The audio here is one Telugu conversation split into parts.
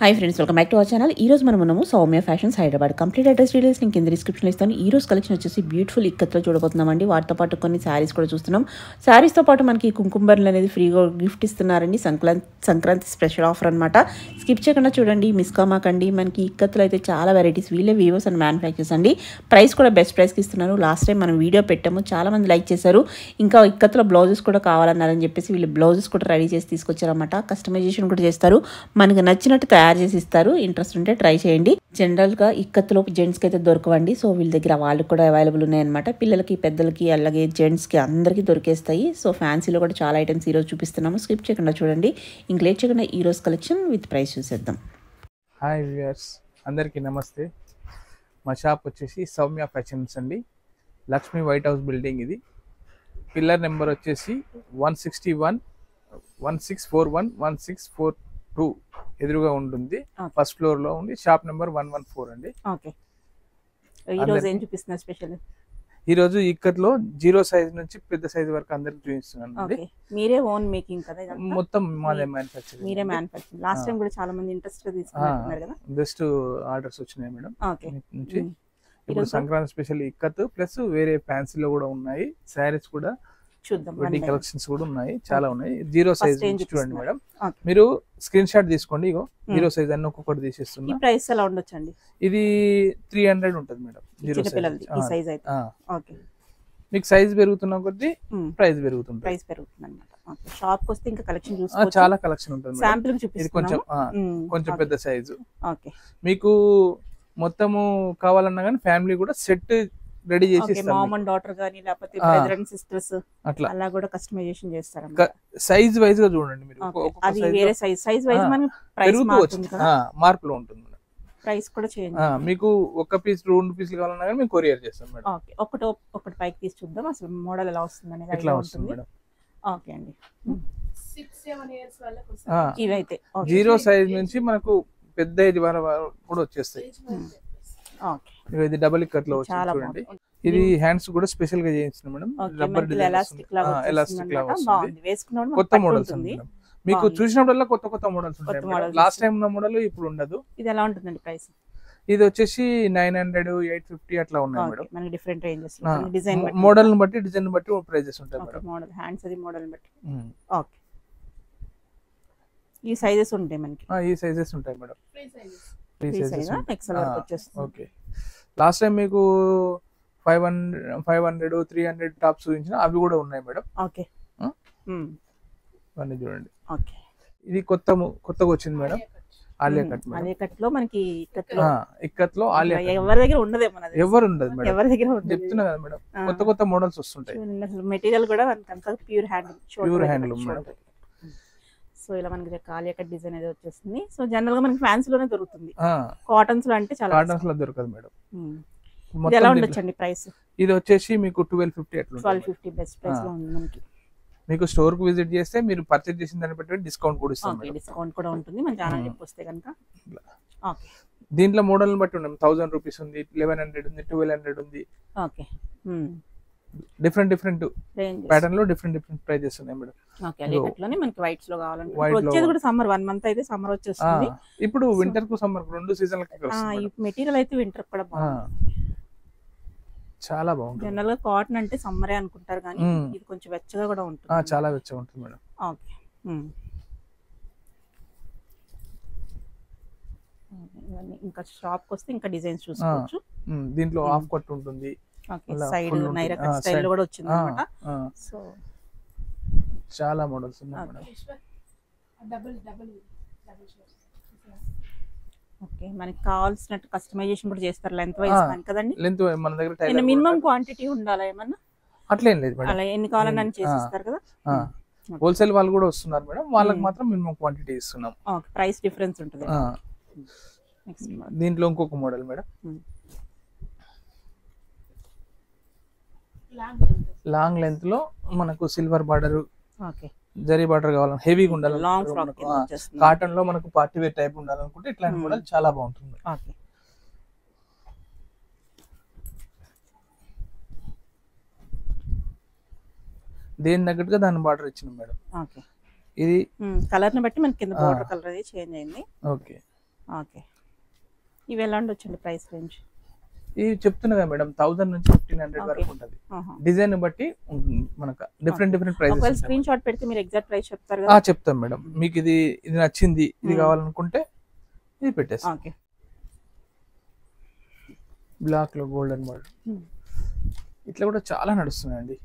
Hi friends, welcome back to our channel. ఈ రోజు మనం ఉన్నాము Soumya fashions Hyderabad. Complete address details నేను కింద డిస్క్రిప్షన్లో ఇస్తాను. ఈ రోజు కలెక్షన్ వచ్చేసి బ్యూటిఫుల్ ఇక్కత్లో చూడబోతున్నామండి. వాటితో పాటు కొన్ని శారీస్ కూడా చూస్తున్నాం. శారీస్తో పాటు మనకి కుంకుమర్లు అనేది ఫ్రీగా గిఫ్ట్ ఇస్తున్నారండి. సంక్రాంతి స్పెషల్ ఆఫర్ అనమాట. స్కిప్ చేయకుండా చూడండి, మిస్ కామాకండి. మనకి ఇక్కత్లో అయితే చాలా వెరైటీస్, వీళ్ళే వీవర్స్ అండ్ మ్యానుఫ్యాక్చర్స్ అండి. ప్రైస్ కూడా బెస్ట్ ప్రైస్కి ఇస్తున్నారు. లాస్ట్ టైం మనం వీడియో పెట్టాము, చాలా మంది లైక్ చేశారు. ఇంకా ఇక్కత్లో బ్లౌజెస్ కూడా కావాలన్నారని చెప్పేసి వీళ్ళు బ్లౌజెస్ కూడా రెడీ చేసి తీసుకొచ్చారన్నమాట. కస్టమైజేషన్ కూడా చేస్తారు, మనకి నచ్చినట్టు తయారు చేసి ఇస్తారు. ఇంట్రెస్ట్ ఉంటే ట్రై చేయండి. జనరల్గా ఇక్కత్లో జెంట్స్కి అయితే దొరకవండి. సో వీళ్ళ దగ్గర వాళ్ళు కూడా అవైలబుల్ ఉన్నాయన్నమాట. పిల్లలకి, పెద్దలకి, అలాగే జెంట్స్కి అందరికీ దొరికేస్తాయి. సో ఫ్యాన్సీలో కూడా చాలా ఐటమ్స్ ఈరోజు చూపిస్తున్నాము. స్కిప్ చేయకుండా చూడండి. ఇంక లేట్ చేయకుండా ఈరోజు కలెక్షన్ విత్ ప్రైస్ చూసేద్దాం. హాయ్ వ్యూయర్స్, అందరికీ నమస్తే. మా షాప్ వచ్చేసి సౌమ్య ఫ్యాషన్స్ అండి. Lakshmi white house building. ఇది పిల్లర్ నెంబర్ వచ్చేసి 161 1641 1642 ఎదురుగా ఉంటుంది. ఫస్ట్ ఫ్లోర్ లో ఉంది. షాప్ నెంబర్ 114 అండి. ఓకే, ఈరోజు ఏం చూపిస్తున్నారు స్పెషల్? ఈ రోజు ఇక్కత్లో 0 సైజ్ నుంచి పెద్ద సైజ్ వరకు అందరికి చూపిస్తున్నాను. మీరే ఓన్ మేకింగ్ కదా? మొత్తం మాదే మ్యానుఫ్యాక్చరింగ్. మీరే మ్యానుఫ్యాక్చరింగ్. లాస్ట్ టైం కూడా చాలా మంది ఇంట్రెస్ట్ గా తీసుకున్నారు కదా. బెస్ట్ ఆర్డర్స్ వచ్చినాయి మేడం. ఓకే, నుంచి ఇప్పుడు సంక్రాంతి స్పెషల్ ఇక్కత్ ప్లస్ వేరే ఫ్యాన్సీలో కూడా ఉన్నాయి. శారీస్ కూడా చూద్దాం. వెడ్డింగ్ కలెక్షన్స్ కూడా ఉన్నాయి, చాలా ఉన్నాయి. 0 సైజ్ చూడండి మేడం. మీరు స్క్రీన్ షాట్ తీసుకోండి. ఇగో 0 సైజ్ అన్ని ఒక్కొక్కటి తీసేస్తున్నా. ప్రైస్ ఎలా ఉండొచ్చండి? ఇది 300 ఉంటుంది మేడం. 0 సైజ్ అయితే. ఓకే, మీకు సైజ్ పెరుగుతున్న కొద్దీ ప్రైస్ పెరుగుతుంది. ప్రైస్ పెరుగుతుంది అన్నమాట. షాప్ కి వస్తే ఇంకా కలెక్షన్ చూసుకోవచ్చు. చాలా కలెక్షన్ ఉంటుంది. శాంపిల్ ఇది కొంచెం పెద్ద సైజు. ఓకే, మీకు మొత్తము కావాలన్నా కానీ ఫ్యామిలీ కూడా సెట్ రెడీ చేసి ఇస్తాం. మామ్ అండ్ డాటర్ గాని లేకపోతే బ్రదర్ అండ్ సిస్టర్స్ అలా కూడా కస్టమైజేషన్ చేస్తారు. సైజ్ వైజ్ గా చూడండి మీరు. అది వేరే సైజ్ వైజ్ మనకి ప్రైస్ మారుతుంది కదా, మార్పులో ఉంటుంది. ప్రైస్ కూడా చేంజ్. మీకు ఒక పీస్ 2 పీసులు కావాలన్నా కానీ మేము కొరియర్ చేస్తాం మేడం. ఓకే, ఒకటి పైకి తీసి చూద్దాం అసలు మోడల్ ఎలా వస్తుంది అనేది. ఎట్లా వస్తుంది మేడం? ఓకే అండి. 6-7 ఇయర్స్ వాళ్ళకి ఇవైతే 0 సైజ్ నుంచి మనకు పెద్ద ఏజ్ వరకు కూడా వచ్చేస్తాయి. ఓకే, ఇది డబుల్ ఇక్కత్ లో వచ్చింది చూడండి. ఇది హ్యాండ్స్ కూడా స్పెషల్ గా చేయించిన మేడం. రబ్బర్ ఎలాస్టిక్ లాగా బాగుంది. వేసుకున్నప్పుడు కొత్త మోడల్స్ మీకు చూసినప్పుడల్లా కొత్త మోడల్స్ ఉంటాయి. లాస్ట్ టైం ఉన్న మోడల్ ఇప్పుడు ఉండదు. ఇది ఎలా ఉంటుందండి ప్రైస్? ఇది వచ్చేసి 900 850 అట్లా ఉన్నాయి మేడం. మనకి డిఫరెంట్ రేంజెస్, డిజైన్ మోడల్ ని బట్టి డిజైన్ బట్టి ప్రైజెస్ ఉంటాయి మేడం. మోడల్ హ్యాండ్స్ అది మోడల్ బట్టి. ఓకే, ఈ సైజెస్ ఉంటాయి మనకి. ఈ సైజెస్ ఉంటాయి మేడం. ఫ్రీ సైజ్ ఎక్సెల్ వరకు వచ్చేస్తుంది. ఓకే, లాస్ట్ టైం మీకు 500 300 టాప్స్ చూపించిన అవి కూడా ఉన్నాయి మేడం. ఓకే, ఇవన్నీ చూడండి. ఓకే, ఇది కొత్తగా వచ్చింది madam. Alia cut. Alia cut లో మనకి ఇక్కత్లో ఆలియా ఎవరి దగ్గర ఉండదు మేడం. ఎవరి దగ్గర చెప్తున్నా కదా మేడం, కొత్త మోడల్స్ వస్తుంటాయి. మెటీరియల్ కూడా మనకి ప్యూర్ హ్యాండ్లూమ్ మేడం. సో ఇలా మనకి ఆలియా కట్ డిజైన్ అనేది వచ్చేస్తుంది. సో జనరల్ గా మనకి ఫ్యాన్సీ లోనే దొరుకుతుంది. కాటన్స్ లో అంటే చాలా కాటన్స్ లో దొరకదు మేడం. ఇది ఎలా ఉండొచ్చండి ప్రైస్? ఇది వచ్చేసి మీకు 1250 అట్లా 1250 బెస్ట్ ప్రైస్ లో ఉంది మనకి. మీకు స్టోర్ కు విజిట్ చేస్తే మీరు పర్చేజ్ చేసిన దాన్ని బట్టి డిస్కౌంట్ కూడా ఇస్తాం. డిస్కౌంట్ కూడా ఉంటుంది మన ఛానల్ కి వస్తే కనుక. ఓకే, దీంట్లో మోడల్ బట్టి ఉన్నాం. 1000 రూపీస్ ఉంది, 1100 ఉంది, 1200 ఉంది. ఓకే, డిఫరెంట్ ప్యాటర్న్ లో డిఫరెంట్ ప్రైజెస్ ఉన్నాయి మేడం. ఓకే, అట్లనే మనకి వైట్స్ లో కావాలంటే వచ్చేది కూడా సమ్మర్ 1 మంత్ అయితే సమ్మర్ వచ్చేస్తుంది. ఇప్పుడు వింటర్ కు సమ్మర్ రెండు సీజన్లకి వస్తుంది. ఈ మెటీరియల్ అయితే వింటర్ కూడా బాగుంది, చాలా బాగుంది. జనరల్ గా కాటన్ అంటే సమ్మరే అనుకుంటారు కానీ ఇది కొంచెం వెచ్చగా కూడా ఉంటుంది. చాలా వెచ్చగా ఉంటుంది మేడం. ఓకే, ఇంకా షాప్ కి వస్తే ఇంకా డిజైన్స్ చూసుకోవచ్చు. దీంట్లో హాఫ్ కట్ ఉంటుంది. సైడ్ నైరా కట్ స్టైల్ లో కూడా వచ్చింది అన్నమాట. సో చాలా మోడల్స్ ఉన్నాయి మేడం. ఓకే, మనకి కావాల్సినట్టు కస్టమైజేషన్ కూడా చేస్తారు. లెంత్ వైస్ కదండి? లెంత్ మన దగ్గర మినిమం క్వాంటిటీ ఉండాలా ఏమన్నా? అట్లా ఏం లేదు మేడం. అలా ఎన్ని కావాలని చేసిస్తారు కదా. హోల్సేల్ వాళ్ళు కూడా వస్తున్నారు మేడం, వాళ్ళకి మాత్రం మినిమం క్వాంటిటీ ఇస్తున్నాం. ఓకే, ప్రైస్ డిఫరెన్స్ ఉంటుంది. దీంట్లో ఇంకొక మోడల్ మేడం. లాంగ్ లెంత్ లో మనకు సిల్వర్ బార్డర్, జరీ బార్డర్ కావాలని హెవీగా ఉండాలి. లాంగ్ ఫ్రాక్ కాటన్ లో మనకు పార్టీ వేర్ టైప్ ఉండాలనుకుంటే ఇట్లాంటి మోడల్ చాలా బాగుంటుంది. ఓకే, దేని తగ్గట్టుగా దాని బార్డర్ ఇచ్చినాం మేడం. ఓకే, ఇది కలర్ ని బట్టి మనకి కింద బోర్డర్ కలర్ అది చేంజ్ అయింది. Okay, okay. ఇవి ఎలా ఉండొచ్చండి ప్రైస్ రేంజ్? ఇవి చెప్తున్నా కదా మేడం 1000 నుంచి 1500 వరకు ఉంటుంది. డిజైన్ బట్టి ఉంటుంది మనకు డిఫరెంట్ ఒకవేళ ప్రైజెస్. స్క్రీన్ షాట్ పెడితే మీరు ఎగ్జాక్ట్ ప్రైస్ చెప్తారు కదా? చెప్తాం మేడం. మీకు ఇది నచ్చింది, ఇది కావాలనుకుంటే ఇది పెట్టేస్తాం. ఓకే. బ్లాక్ లో గోల్డెన్ మోడల్ ఇట్లా కూడా చాలా నడుస్తున్నాయండి.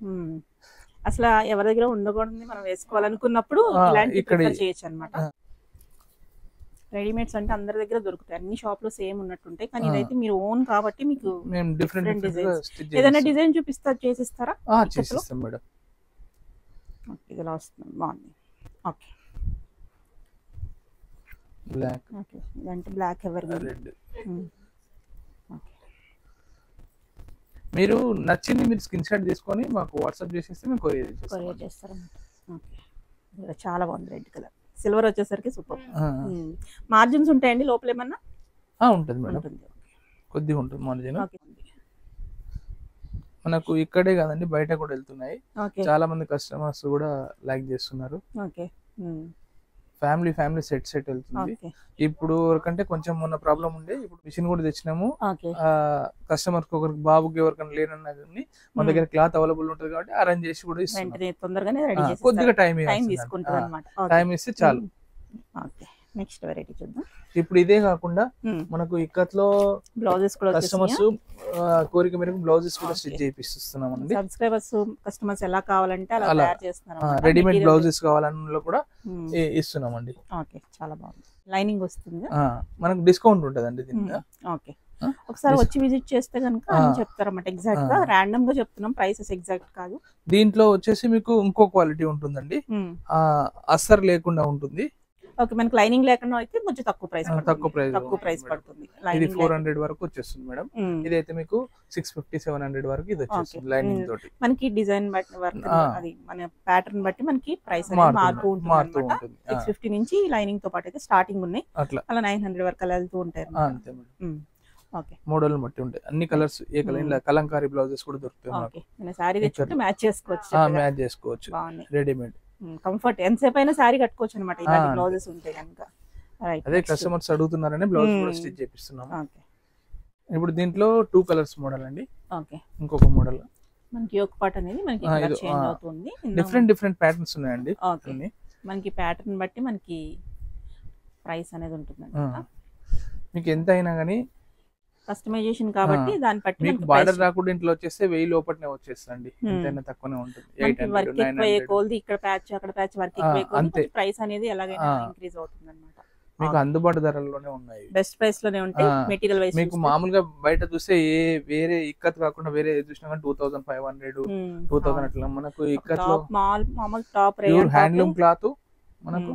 అసలు ఎవరి దగ్గర ఉండకూడదు, మనం వేసుకోవాలనుకున్నప్పుడు ఇలాంటి ఇక్కడ చేయొచ్చు అన్నమాట. రెడీమేడ్స్ అంటే అందరి దగ్గర దొరుకుతాయి, అన్ని షాప్ లో సేమ్ ఉన్నట్టుంటాయి, కానీ ఇదైతే మీరు ఓన్ కాబట్టి మీకు డిఫరెంట్ డిజైన్స్. ఏదైనా డిజైన్ చూపిస్తా చేసిస్తారా? చేసిస్తాం మేడం. ఇది ఎలా వస్తుంది, బాగుంది. ఓకే. బ్లాక్. ఓకే, ఇదంటే బ్లాక్ ఎవర్ రెడ్. మీరు నచ్చింది మీరు స్క్రీన్ షాట్ తీసుకొని మాకు వాట్సాప్ చేసేస్తే మేము కొరియర్ చేస్తాం. ఓకే, చాలా బాగుంది. రెడ్ కలర్, సిల్వర్ వచ్చేసరికి సూపర్. మార్జిన్స్ ఉంటాయండి లోపల ఏమన్నా? ఉంటుంది మేడం, కొద్దిగా ఉంటుంది మార్జిన్. మనకు ఇక్కడే కాదండి, బయట కూడా వెళ్తున్నాయి. చాలా మంది కస్టమర్స్ కూడా లైక్ చేస్తున్నారు. ఫ్యామిలీ సెట్ వెళ్తుంది. ఇప్పుడు వరకంటే కొంచెం మొన్న ప్రాబ్లం ఉండే, ఇప్పుడు మిషన్ కూడా తెచ్చినాము. కస్టమర్ కి ఒకరికి బాబుకి ఎవరికైనా లేనన్నా కానీ మన దగ్గర క్లాత్ అవైలబుల్ ఉంటుంది కాబట్టి అరేంజ్ చేసి కూడా ఇస్తాం. కొద్దిగా టైం ఇస్తే చాలు. నెక్స్ట్ వెరైటీ చూద్దాం. ఇప్పుడు ఇదే కాకుండా మనకు ఇక్కత్లో బ్లౌజెస్ కూడా కస్టమర్స్ కోరిక మేరకు బ్లౌజెస్ కూడా స్టిచ్ చేపిస్తున్నాం అండి. సబ్స్క్రైబర్స్ కస్టమర్స్ ఎలా కావాలంటే అలా తయారు చేస్తున్నారు. రెడీమేడ్ బ్లౌజెస్ కావాలన్నా కూడా ఇస్తున్నాం అండి. ఓకే, చాలా బాగుంది. లైనింగ్ వస్తుంది, మనకు డిస్కౌంట్ ఉంటదండి దీనికి. ఓకే, ఒకసారి వచ్చి విజిట్ చేస్తే కనుక చెప్తారన్నమాట. ఎగ్జాక్ట్ గా రాండమ్ గా చెప్తున్నాం, ప్రైసెస్ ఎగ్జాక్ట్ కాదు. దీంట్లో వచ్చేసి మీకు ఇంకో క్వాలిటీ ఉంటుందండి, అస్సర్ లేకుండా ఉంటుంది. ఓకే, మనకి లైనింగ్ లేకుండా అయితే కొంచెం తక్కువ ప్రైస్ పడుతుంది. ఇది 400 వరకు వచ్చేస్తుంది మేడం. ఇదైతే మీకు 650-700 వరకు ఇది వచ్చేస్తుంది లైనింగ్ తోటి. మనకి డిజైన్ బట్టి వర్క్, అది మన ప్యాటర్న్ బట్టి మనకి ప్రైస్ మారుతూ ఉంటుంది. 650 నుంచి లైనింగ్ తో పాటు అయితే స్టార్టింగ్ ఉన్నాయి, అలా 900 వరకు అలా వెళ్తూ ఉంటాయి. అంతే మేడం. ఓకే, మోడల్ బట్టి ఉంటాయి అన్ని కలర్స్. ఏ కలర్ కలంకారీ బ్లౌజెస్ కూడా దొరుకుతాయి. సారీ తెచ్చుకుంటే మ్యాచ్ చేసుకోవచ్చు. రెడీమేడ్ కంఫర్ట్, ఎంతసేపు అయినా సారీ కట్టుకోవచ్చు అనమాట ఇలాంటి బ్లౌజెస్ ఉంటాయి కనుక. అదే కస్టమర్స్ అడుగుతున్నారని బ్లౌజ్ కూడా స్టిచ్ చేపిస్తున్నాం. ఇప్పుడు దీంట్లో 2 కలర్స్ మోడల్ అండి. ఓకే, ఇంకొక మోడల్ మనకి యోక్ పార్ట్ అనేది మనకి చేంజ్ అవుతుంది. డిఫరెంట్ ప్యాటర్న్స్ ఉన్నాయండి. మనకి ప్యాటర్న్ బట్టి మనకి ప్రైస్ అనేది ఉంటుంది. మీకు ఎంత అయినా కానీ కస్టమైజేషన్ కాబట్టి దాన్ని బట్టి మీకు బార్డర్ రాకుండా ఇంట్లో వచ్చేస్తే 1000 లోపలనే వచ్చేస్తుంది. ఎంతైనా తక్కువనే ఉంటుంది. 800 ఇక్కడ ప్యాచ్ అక్కడ ప్యాచ్ వర్క్ ఎక్కువ, ప్రైస్ అనేది ఎలాగైనా ఇంక్రీజ్ అవుతుంది అన్నమాట. మీకు అందుబాటు ధరల్లోనే ఉన్నాయి, బెస్ట్ ప్రైస్ లోనే ఉంటాయి. మెటీరియల్ వైస్ మీకు మామూలుగా బయట చూస్తే వేరే ఇక్కత్ కాకుండా వేరే చూసినా కానీ 2500 2000 అట్లా. మనకు ఇక్కత్ లో మామూలు టాప్ హ్యాండ్లూమ్ క్లాత్ మనకు.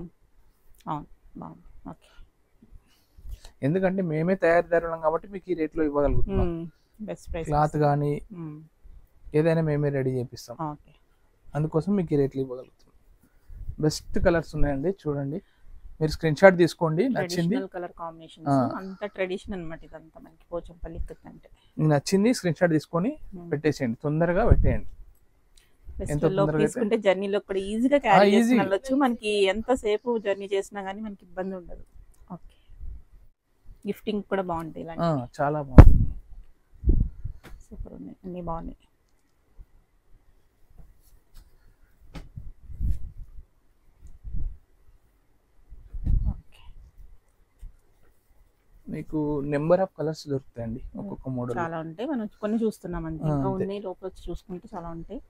బాగుంది. ఓకే, ఎందుకంటే మేమే తయారీదారులం కాబట్టి మీకు ఈ రేట్ లో ఇవ్వగలుగుతున్నాం. క్లాత్ కానీ ఏదైనా మేమే రెడీ చేపిస్తాం, అందుకోసం మీకు ఈ రేట్లు ఇవ్వగలుగుతాం. బెస్ట్ కలర్స్ ఉన్నాయండి, చూడండి. మీరు స్క్రీన్ షాట్ తీసుకోండి, నచ్చింది కలర్ కాంబినేషన్స్ అంతా ట్రెడిషనల్ అన్నమాట. ఇదంతా మనకి పోచంపల్లి అంటే నచ్చింది స్క్రీన్ షాట్ తీసుకొని పెట్టేసేయండి, తొందరగా పెట్టేయండి. ఎంత తొందరగా తీసుకుంటే జర్నీలో కూడా ఈజీగా క్యారీ చేసుకోవచ్చు. మనకి ఎంత సేపు జర్నీ చేసినా గానీ మనకి ఇబ్బంది ఉండదు. ఓకే, గిఫ్టింగ్ కూడా బాగుంటాయి ఇలాంటి. చాలా బాగుంది, సూపర్ ఉన్నాయి, అన్ని బాగున్నాయి. మీకు నెంబర్ ఆఫ్ కలర్స్ దొరుకుతాయండి ఒక్కొక్క మోడల్. చాలా ఉంటాయి, మనం కొన్ని చూస్తున్నాం అంతే, ఇంకా ఉన్నాయి లోపల వచ్చి చూసుకుంటే చాలా ఉంటాయి.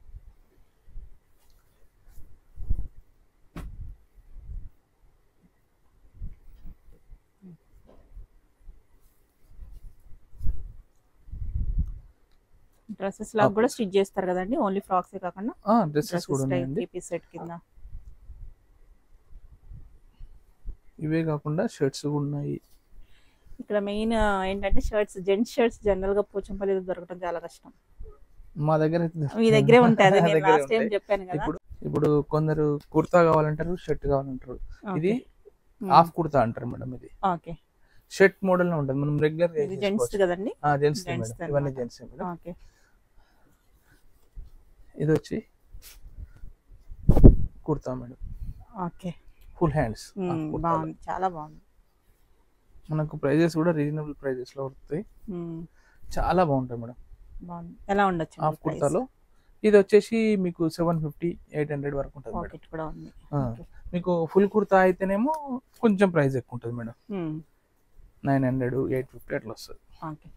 డ్రెస్సెస్ లాగా కూడా స్టిచ్ చేస్తారు కదండి, ఓన్లీ ఫ్రాక్స్ ఏ కాకుండా డ్రెస్సెస్ కూడా ఉన్నాయండి. 3 పీస్ సెట్ కింద ఇవే కాకుండా షర్ట్స్ కూడా ఉన్నాయి. ఇక్కడ మెయిన్ ఏంటంటే షర్ట్స్, జెంట్స్ షర్ట్స్ జనరల్ గా పోచంపల్లిలో దొరకడం చాలా కష్టం. మా దగ్గర మీ దగ్గరే ఉంటాయి, నేను లాస్ట్ టైం చెప్పాను కదా. ఇప్పుడు కొందరు కుర్తా కావాలంటారు, షర్ట్ కావాలంటారు. ఇది హాఫ్ కుర్తా అంటారు మేడం. ఇది ఓకే, షర్ట్ మోడల్ లో ఉంటుంది. మనం రెగ్యులర్ గా ఇది జెంట్స్ కదండి. జెంట్స్ ఇవన్నీ జెంట్స్ మేడం. ఓకే, ఇది వచ్చి kurta madam. Okay, full hands, బాగుంది, చాలా బాగుంది. మనకు ప్రైజెస్ కూడా రీజనబుల్ ప్రైజెస్ లో వస్తాయి. చాలా బాగుంటాయి మేడం. బాగుంది. ఎలా ఉండొచ్చు హాఫ్ కుర్తాలో ఇది వచ్చేసి మీకు 750 800 వరకు ఉంటుంది మేడం. పాకెట్ కూడా ఉంది. మీకు ఫుల్ కుర్తా అయితేనేమో కొంచెం ప్రైస్ ఎక్కువ ఉంటుంది మేడం. 900 850 అట్లా వస్తుంది. ఓకే.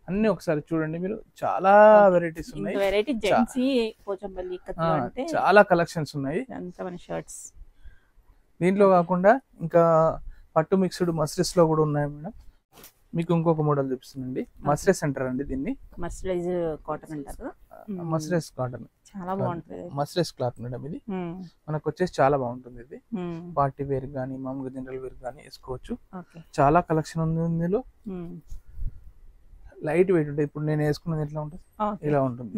అన్ని ఒకసారి చూడండి మీరు, చాలా వెరైటీస్ ఉన్నాయి. వెరైటీ జెంట్సీ పోచంపల్లి ఇక్కత్లో అంటే చాలా కలెక్షన్స్ ఉన్నాయి. అంతా మన షర్ట్స్. దీంట్లో కాకుండా ఇంకా పట్టు మిక్స్డ్ మస్లిన్స్ లో కూడా ఉన్నాయి మేడం. మీకు ఇంకొక మోడల్ చూపిస్తుందండి. మస్లిన్స్ అంటారు అండి దీన్ని. మస్టరైజ్ కాటన్ అంటారు. మస్లిన్స్ కాటన్ చాలా బాగుంటుంది. మస్లిన్స్ క్లాత్ మేడం ఇది. మనకు వచ్చేసి చాలా బాగుంటుంది. ఇది పార్టీ వేర్ గానీ మామూలుగా జనరల్ వేర్ గానీ వేసుకోవచ్చు. చాలా కలెక్షన్ ఉంది ఇందులో. లైట్ వెయిట్ ఉంటుంది. ఇప్పుడు నేను వేసుకున్నది ఎట్లా ఉంటుంది, ఇలా ఉంటుంది.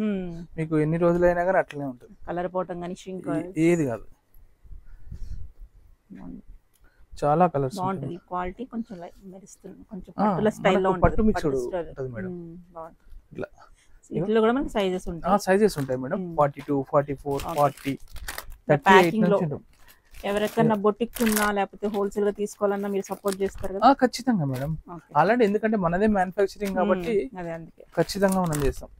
మీకు ఎన్ని రోజులైనా కానీ అట్లనే ఉంటుంది. కలర్ పోవటం కానీ ష్రింక్ ఏది కాదు. చాలా కలర్స్ బాగుంటుంది. క్వాలిటీ కొంచెం మెరుస్తుంది. కొంచెం పట్టుల స్టైల్లో ఉంటుంది. పట్టు మిక్స్డ్ ఉంటుంది మేడం. ఇట్లా ఇట్లా కూడా మనకి సైజెస్ ఉంటాయి. సైజెస్ ఉంటాయి మేడం. 42 44 40 38 నుంచి ఉంటుంది. ఎవరికన్నా బొటిక్ ఉన్నా లేకపోతే హోల్సేల్ గా తీసుకోవాలన్నా మీరు సపోర్ట్ చేస్తారు కదా? ఖచ్చితంగా మేడం. ఆల్రెడీ ఎందుకంటే మనదే మ్యానుఫ్యాక్చరింగ్ కాబట్టి ఖచ్చితంగా మనం చేస్తాం.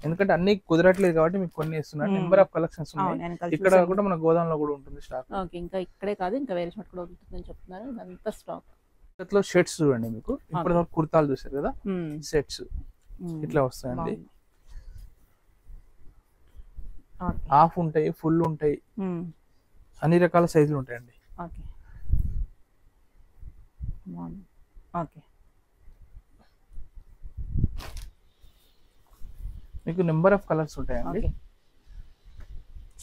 ఎందుకంటే అన్ని కుదరట్లేదు కాబట్టి మీకు కొన్ని ఇస్తున్నాం. నెంబర్ ఆఫ్ కలెక్షన్స్ ఉన్నాయి. ఇక్కడ కూడా మన గోదాంలో కూడా ఉంటుంది స్టాక్. ఇంకా ఇక్కడే కాదు, ఇంకా వేరే చోట కూడా ఉంటుందని చెప్తున్నారు. ఇదంతా స్టాక్. లో షర్ట్స్ చూడండి. మీకు ఇప్పుడు కుర్తాలు చూసారు కదా, సెట్స్ ఇట్లా వస్తాయండి. హాఫ్ ఉంటాయి, ఫుల్ ఉంటాయి, అన్ని రకాల సైజులు ఉంటాయండి. ఓకే. ఓకే. మీకు నెంబర్ ఆఫ్ కలర్స్ ఉంటాయండి.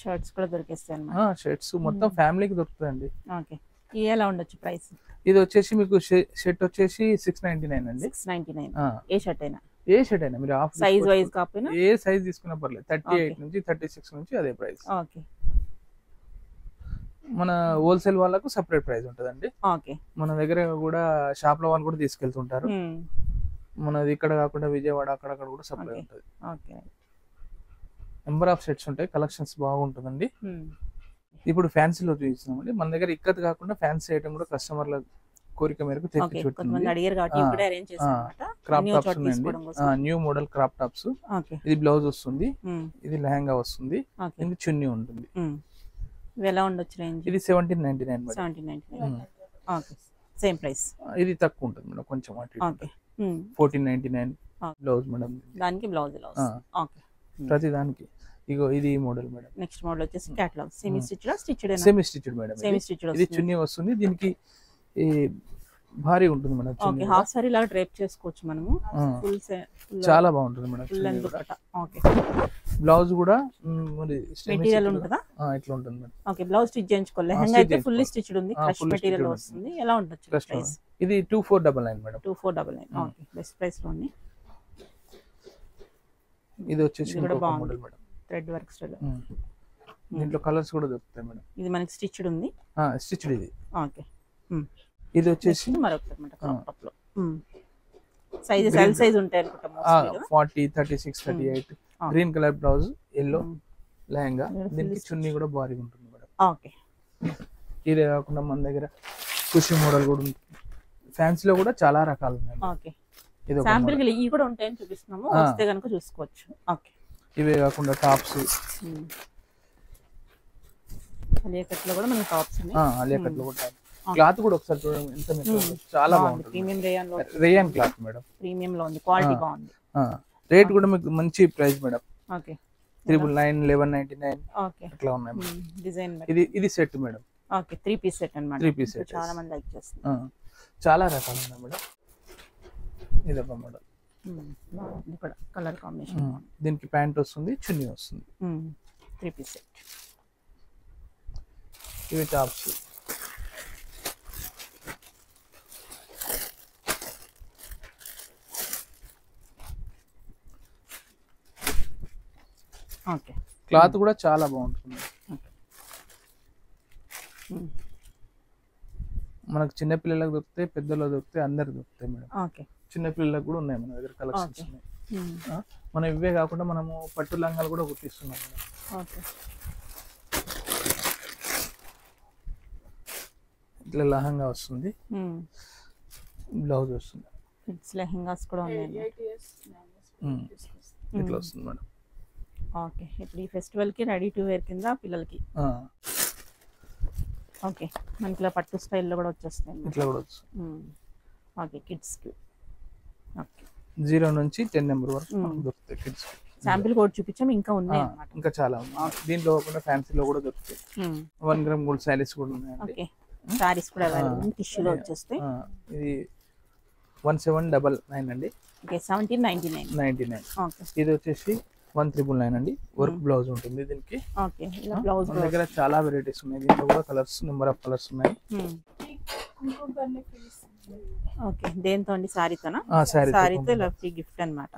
షర్ట్స్ కూడా దొరికేస్తాయి అన్నమాట. షర్ట్స్ మొత్తం ఫ్యామిలీకి దొరుకుతాయండి. ఓకే. ఇది ఎలా ఉండొచ్చు ప్రైస్? ఇది వచ్చేసి మీకు షర్ట్ వచ్చేసి 699 అండి. 699. ఏ షర్ట్ అయినా? ఏ షర్ట్ అయినా మీరు హాఫ్ సైజ్ వైజ్ కాకపోయినా ఏ సైజ్ తీసుకున్నా పర్లేదు. 38 నుంచి 36 నుంచి అదే ప్రైస్. ఓకే. మన హోల్సేల్ వాళ్ళకు సెపరేట్ ప్రైస్ ఉంటుందండి. ఓకే. మన దగ్గర కూడా షాప్ లో వాళ్ళు కూడా తీసుకెళ్తుంటారు. మనది ఇక్కడ కాకుండా విజయవాడ అక్కడక్కడ కూడా సప్లై ఉంటుంది. ఓకే. నెంబర్ ఆఫ్ సెట్స్ ఉంటాయి. కలెక్షన్స్ బాగుంటుందండి. ఇప్పుడు ఫ్యాన్సీలో చూపిస్తున్నామండి. మన దగ్గర ఇక్కత్ కాకుండా ఫ్యాన్సీ ఐటమ్ కూడా కస్టమర్ల కోరిక మేరకు తెప్పించుకుంటుంది. క్రాప్ టాప్స్ ఉన్నాయండి. New model crop tops. ఇది బ్లౌజ్ వస్తుంది, ఇది లెహంగా వస్తుంది, ఇది చున్నీ ఉంటుంది. ఎలా ఉండొచ్చు రేంజ్? ఇది 1799 మేడం. 1799. ఓకే. Same price. ఇది తక్కువ ఉంటుంది మేడం కొంచెం. ఓకే. 1499 blouse madam. దానికి బ్లౌజ్. ఓకే. ప్రతి దానికి. ఇగో ఇది మోడల్ మేడం. నెక్స్ట్ మోడల్ వచ్చేసి catalogue. Semi stitched stitched semi stitched madam. Semi stitched. ఇది చున్నీ వస్తుంది. దీనికి భారీ ఉంటుంది మేడం. ఓకే. హాఫ్ సారీ లాగా డ్రేప్ చేసుకోవచ్చు మనము. ఫుల్ చాలా బాగుంటుంది మేడం. ఓకే. బ్లౌజ్ కూడా మెటీరియల్ ఉంటుందా? ఇట్లా ఉంటుంది మేడం. ఓకే. బ్లౌజ్ స్టిచ్ చేయించుకోవాలి. లెహంగా అయితే ఫుల్ స్టిచ్డ్ ఉంది. క్రష్ మెటీరియల్ వస్తుంది. ఎలా ఉంటుంది ప్రైస్? ఇది 2499 మేడం. 2499. ఓకే. బెస్ట్ ప్రైస్ లో ఉంది. ఇది వచ్చేసి model madam. Thread work style. దీంట్లో కలర్స్ కూడా దొరుకుతాయి మేడం. ఇది మనకి స్టిచ్డ్ ఉంది. స్టిచ్డ్ ఇది. ఓకే. ఇది వచ్చేసి మరొకటి అన్నమాట. క్రాప్ టాప్ లో సైజెస్ ఎల్ సైజ్ ఉంటాయి అనుకుంటా. 40 36 38. Green colour blouse, yellow lehenga. దీనికి చున్నీ కూడా భారీ ఉంటుంది మేడం. ఓకే. ఇదే కాకుండా మన దగ్గర కుషి మోడల్ కూడా ఉంది. ఫ్యాన్సీలో కూడా చాలా రకాలు ఉన్నాయి. ఓకే. ఇది శాంపిల్ కి ఇవి కూడా ఉంటాయని చూపిస్తున్నాము. వస్తే గనుక చూసుకోవచ్చు. ఓకే. ఇవే కాకుండా టాప్స్. అలియాకట్లో కూడా మనకి టాప్స్ ఉన్నాయి. అలియాకట్లో కూడా క్లాత్ కూడా ఒకసారి చూడండి ఎంత మెత్తగా. చాలా బాగుంటుంది. Premium rayon cloth madam. Premium లో ఉంది. క్వాలిటీ బాగుంది. రేట్ కూడా మీకు మంచి ప్రైస్ మేడం. ఓకే. 999 1199 ఓకే. అట్లా ఉన్నాయి. డిజైన్ ఇది set madam. Okay. 3 piece set అన్నమాట. 3 పీస్ సెట్ చాలా మంది లైక్ చేస్తారు. చాలా రకాలు ఉన్నాయి మేడం. ఇది ఒక మోడల్. ఇది కూడా కలర్ కాంబినేషన్. దీనికి ప్యాంట్ వస్తుంది, చున్నీ వస్తుంది. 3 పీస్ సెట్. ఇవి టాప్స్. ఓకే. క్లాత్ కూడా చాలా బాగుంటుంది. మనకు చిన్న పిల్లలకు దొరుకుతాయి, పెద్దలకు దొరుకుతాయి, అందరికి దొరుకుతాయి మేడం. ఓకే. చిన్న పిల్లలకు కూడా ఉన్నాయి మన దగ్గర కలెక్షన్స్ ఉన్నాయి. మనం ఇవే కాకుండా మనము పట్టు లంగాలు కూడా కుట్టిస్తున్నాం మేడం. ఓకే. ఇట్లా లహంగా వస్తుంది, బ్లౌజ్ వస్తుంది. కిడ్స్ లెహంగాస్ కూడా ఉన్నాయి. 8 years 9 years ఇట్లా వస్తుంది మేడం. ఓకే, ఇప్పుడు ఈ ఫెస్టివల్కి రెడీ టు వేర్ కింద పిల్లలకి. ఓకే, మనకి ఇలా పట్టు స్టైల్లో కూడా వచ్చేస్తాయి. ఇట్లా కూడా వస్తుంది. ఓకే, కిడ్స్కి. ఓకే, 0 నుంచి 10 నెంబర్ వరకు దొరుకుతాయి కిడ్స్. శాంపిల్ కూడా చూపించాం, ఇంకా ఉన్నాయి అన్నమాట. ఇంకా చాలా ఉన్నాయి. దీంట్లో కూడా ఫ్యాన్సీలో కూడా దొరుకుతాయి. 1 గ్రామ్ గోల్డ్ శారీస్ కూడా ఉన్నాయండి. ఓకే, సారీస్ కూడా అవైలబుల్ టిష్యూలో వచ్చేస్తాయి. ఇది 1799 అండి. ఓకే, 1799. ఓకే, ఇది వచ్చేసి 1999 అండి. వర్క్ బ్లౌజ్ ఉంటుంది దీనికి. ఓకే, ఇలా బ్లౌజ్ మన దగ్గర చాలా వెరైటీస్ ఉన్నాయి. దీంట్లో కూడా కలర్స్, నెంబర్ ఆఫ్ కలర్స్ ఉన్నాయి. కుంకుమ భరణి ఫ్రీస్. ఓకే, దేంతో అండి? సారీతోనా? సారీతో ఇలా ఫ్రీ గిఫ్ట్ అన్నమాట.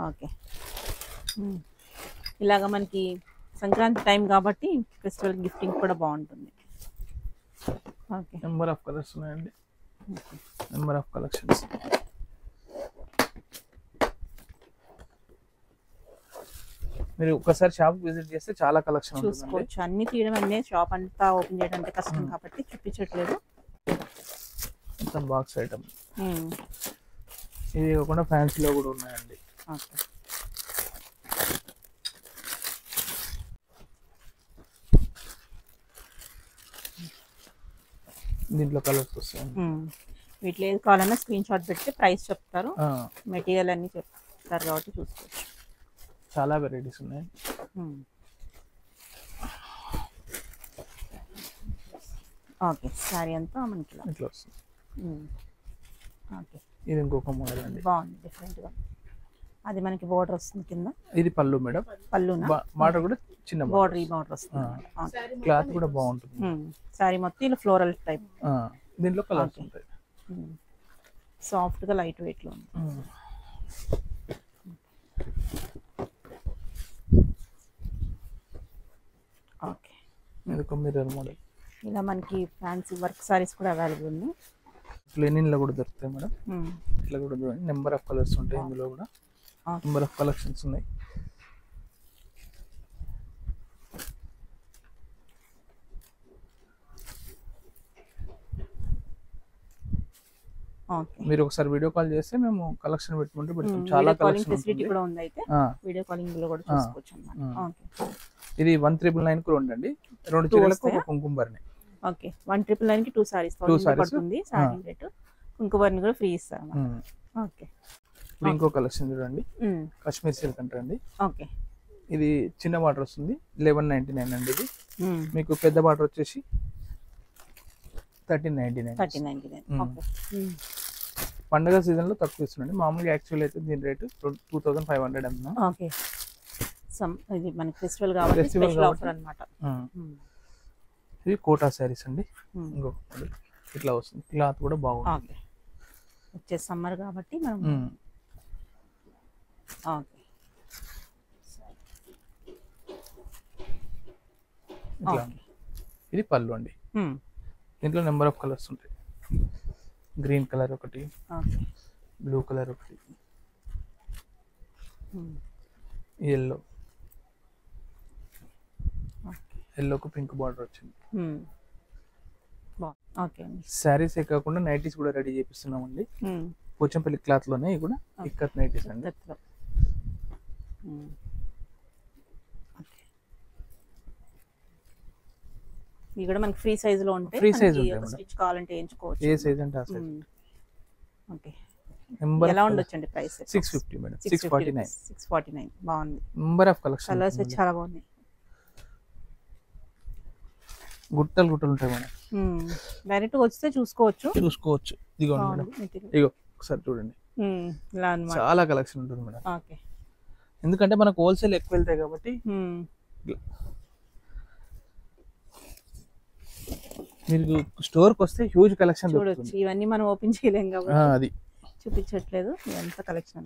ఓకే, ఇలాగా మనకి సంక్రాంతి టైం కాబట్టి ఫెస్టివల్ గిఫ్టింగ్ కూడా బాగుంటుంది. ఓకే, నెంబర్ ఆఫ్ కలర్స్ ఉన్నాయండి, నెంబర్ ఆఫ్ కలెక్షన్స్. మీరు ఒకసారి షాప్ విజిట్ చేస్తే చాలా కలెక్షన్ చూసుకోవచ్చు. అన్ని తీయడం అనేది షాప్ అంతా ఓపెన్ చేయడం అంటే కష్టం కాబట్టి చూపించట్లేదు. మొత్తం బాక్స్ ఐటమ్. ఇది కాకుండా ఫ్యాన్సీలో కూడా ఉన్నాయండి. ఓకే, దీంట్లో కలర్స్ వస్తాయి. వీటిలో ఏది కావాలన్నా స్క్రీన్ షాట్ పెడితే ప్రైస్ చెప్తారు, మెటీరియల్ అన్ని చెప్తారు కాబట్టి చూసుకోవచ్చు. చాలా వెరైటీస్ ఉన్నాయి. ఓకే, సారీ అంతా మనకి ఇట్లా వస్తుంది. ఓకే, ఇది ఇంకొక మోడల్ అండి, బాగుంది, డిఫరెంట్గా. అది మనకి బోర్డర్ వస్తుంది కింద. ఇది పళ్ళు మేడం. పళ్ళునా? బార్డర్ కూడా చిన్న బోర్డర్, ఈ బోర్డర్ వస్తుంది. క్లాత్ కూడా బాగుంటుంది. సారీ మొత్తం ఇలా ఫ్లోరల్ టైప్. దీంట్లో కలర్స్ ఉంటాయి. సాఫ్ట్గా లైట్ వెయిట్లో ఉంది. ఓకే, ఇది ఒక మిర్రర్ మోడల్. ఇలా మనకి ఫ్యాన్సీ వర్క్ సారీస్ కూడా అవైలబుల్ ఉంది. లెనిన్ లో కూడా దొరుకుతాయి మేడం. ఇట్లా కూడా చూడండి, నెంబర్ ఆఫ్ కలర్స్ ఉంటాయి ఇందులో కూడా. నెంబర్ ఆఫ్ కలెక్షన్స్ ఉన్నాయి. మీరు ఒకసారి వీడియో కాల్ చేస్తే మేము కలెక్షన్ పెట్టుకుంటే పెడతాం. చాలా కలెక్షన్ ఫెసిలిటీ కూడా ఉంది. అయితే వీడియో కాలింగ్ లో కూడా చూసుకోవచ్చు అన్నమాట. ఓకే, ఇది 1999 కు ఉండండి. 2 చీరలకు ఒక కుంకుమ భరణి. ఓకే, 1999 కి 2 సారీస్ పడుతుంది. సారీ రేట్, కుంకుమ భరణి కూడా ఫ్రీ ఇస్తారు. ఓకే, ఇప్పుడు ఇంకో కలెక్షన్ చూడండి, కాశ్మీర్ సిల్క్ అంటారండి. ఓకే, ఇది చిన్న బార్డర్ వస్తుంది, 1199 అండి. ఇది మీకు పెద్ద బార్డర్ వచ్చేసి 1399. ఓకే, పండుగ సీజన్ లో తక్కువ ఇస్తుందండి. మామూలుగా యాక్చువల్ అయితే దీని రేటు 2500 అన్నా. ఓకే, ఇది మనకి ఫెస్టివల్ కాబట్టి స్పెషల్ ఆఫర్ అన్నమాట. ఇది కోటా సారీస్ అండి. ఇట్లా వస్తుంది, క్లాత్ కూడా బాగుంది. ఓకే, వచ్చే సమ్మర్ కాబట్టి మనం. ఓకే, ఇది పళ్ళు అండి. దీంట్లో నెంబర్ ఆఫ్ కలర్స్ ఉంటాయి. గ్రీన్ కలర్ ఒకటి, బ్లూ కలర్ ఒకటి, ఎల్లో, ఎల్లోకి పింక్ బార్డర్ వచ్చింది. శారీస్ ఏ కాకుండా నైటీస్ కూడా రెడీ చేపిస్తున్నామండి. పోచంపల్లి క్లాత్ లోనే ఇవి కూడా ఇక్కత్ నైటీస్ అండి. ఇవి కూడా మనకి ఫ్రీ సైజ్ లో ఉంటాయి. ఫ్రీ సైజ్ ఉంటాయి. స్టిచ్ కావాలంటే ఎంచుకోవచ్చు. ఏ సైజ్ అంటే ఆ సైజ్. ఓకే, ఎలా ఉండొచ్చండి ప్రైస్? 650 మేడం. 649. బాగుంది. Number of collection. కలర్స్ చాలా బాగున్నాయి. గుట్టలు గుట్టలు ఉంటాయి మేడం. డైరెక్ట్ వస్తే చూసుకోవచ్చు. ఇదిగోండి మేడం, ఇగో ఒకసారి చూడండి. ఇలా అన్నమాట. చాలా కలెక్షన్ ఉంటుంది మేడం. ఓకే, ఎందుకంటే మనకు హోల్సేల్ ఎక్కువ వెళ్తాయి కాబట్టి. మీరు స్టోర్కి వస్తే హ్యూజ్ కలెక్షన్ చూడొచ్చు. ఇవన్నీ మనం ఓపెన్ చేయలేం కాబట్టి అది చూపించట్లేదు. ఎంత కలెక్షన్.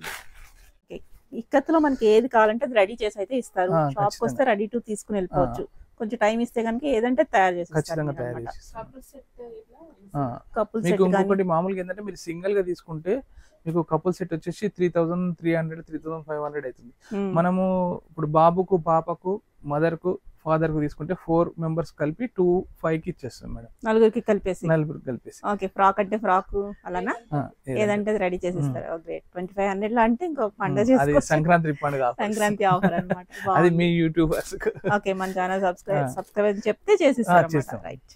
ఇక్కత్తులో మనకి ఏది కావాలంటే అది రెడీ చేసి అయితే ఇస్తారు. షాప్కి వస్తే రెడీ టు తీసుకుని వెళ్ళిపోవచ్చు. కొంచెం టైం ఇస్తే కనుక ఏదంటే తయారు చేసి ఖచ్చితంగా తయారు చేసి. కపుల్ సెట్ ఇంకొకటి మామూలుగా ఏంటంటే మీరు సింగిల్ గా తీసుకుంటే మీకు కపుల్ సెట్ వచ్చేసి 3300 3500 అవుతుంది. మనము ఇప్పుడు బాబుకు పాపకు మదర్ కు ఫాదర్ కు తీసుకుంటే 4 మెంబర్స్ కలిపి 2,500 కి ఇచ్చేస్తాం మేడం. నలుగురికి కలిపేసి. నలుగురు కలిపేసి. ఓకే, ఫ్రాక్ అంటే ఫ్రాక్ అలానా, ఏదంటే రెడీ చేసిస్తారు. గ్రేట్. 2500 లో అంటే ఇంకో పండుగ అది చేసుకోవచ్చు. సంక్రాంతి పండుగ, సంక్రాంతి ఆఫర్ అన్నమాట. అది మీ యూట్యూబర్స్. ఓకే, మన ఛానల్ సబ్స్క్రైబ్ చెప్తే చేసిస్తారు. చేస్తాం. రైట్.